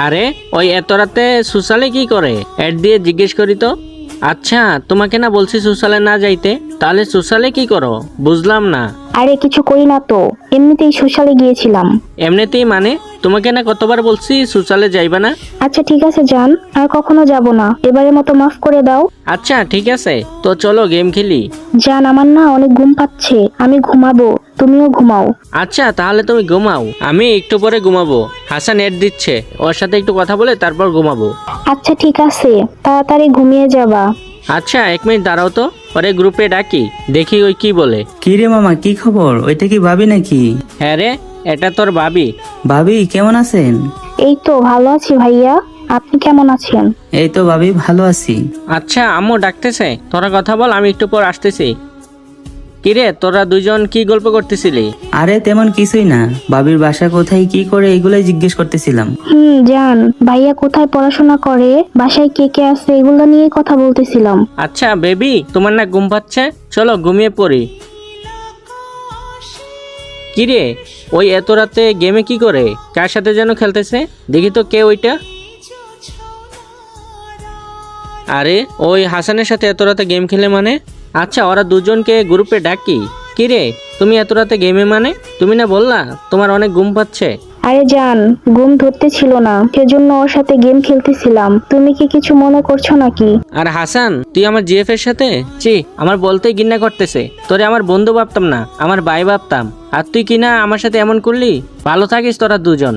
আরে ওই এত রাতে সুসালে কি করে এড দিয়ে জিজ্ঞেস করি তো। আচ্ছা তোমাকে না বলছি সুসালে না যাইতে, তাহলে সুসালে কি করো বুঝলাম না। আরে কিছু করি না তো, এমনিতেই সোশ্যালে গিয়েছিলাম। এমনিতেই মানে? তোমাকে না কতবার বলছি সুসালে যাইবা না। আচ্ছা ঠিক আছে যান, আর কখনো যাব না, এবারের মতো মাফ করে দাও। আচ্ছা ঠিক আছে, তো চলো গেম খেলি। জান আমার না অনেক ঘুম পাচ্ছে, আমি ঘুমাবো, তুমিও ঘুমাও। আচ্ছা তাহলে তুমি ঘুমাও, আমি একটু পরে ঘুমাবো। হাসান এড দিচ্ছে, ওর সাথে একটু কথা বলে তারপর ঘুমাবো। আচ্ছা ঠিক আছে, তাড়াতাড়ি ঘুমিয়ে যাবা। আচ্ছা 1 মিনিট দাঁড়াও তো, পরে গ্রুপে ডাকি, দেখি ওই কি বলে। কি রে মামা, কি খবর? ওইটা কি ভাবি নাকি? হ্যাঁ রে, এটা তোর ভাবি। ভাবি কেমন আছেন? এই তো ভালো আছি ভাইয়া, আপনি কেমন আছেন? এই তো ভাবি ভালো আছি। আচ্ছা আম্মু ডাকতেছে, তোরা কথা বল, আমি একটু পর আসতেছি। কিরে তোরা দুজন কি গল্প করতেছিলি? আরে তেমন কিছুই না, ভাবির বাসা কোথায়, কি করে, এগুলাই জিজ্ঞেস করতেছিলাম। জান ভাইয়া কোথায় পড়াশোনা করে, বাসায় কে কে আছে, এগুলো নিয়ে কথা বলতেছিলাম। আচ্ছা বেবি, তোমার না ঘুম পাচ্ছে, চলো ঘুমিয়ে পড়ি। কিরে ওই এত রাতে গেমে কি করে, কার সাথে যেন খেলতেছে, দেখি তো কে ওইটা। আরে ওই হাসানের সাথে এত রাতে গেম খেলে মানে? আচ্ছা ওরা দুজনকে গ্রুপে ডাকি। কিরে তুমি এত রাতে গেমে মানে? তুমি না বললা তোমার অনেক ঘুম পাচ্ছে? আরে জান ঘুম ধরতে ছিল না, সেজন্য ওর সাথে গেম খেলতেছিলাম, তুমি কি কিছু মনে করছো নাকি? আর হাসান তুই আমার জিএফ এর সাথে, চি আমার বলতেই ঘৃণা করতেছে। তোরে আমার বন্ধু ভাবতাম না, আমার ভাই ভাবতাম, আর তুই কিনা আমার সাথে এমন করলি। ভালো থাকিস তোরা দুজন।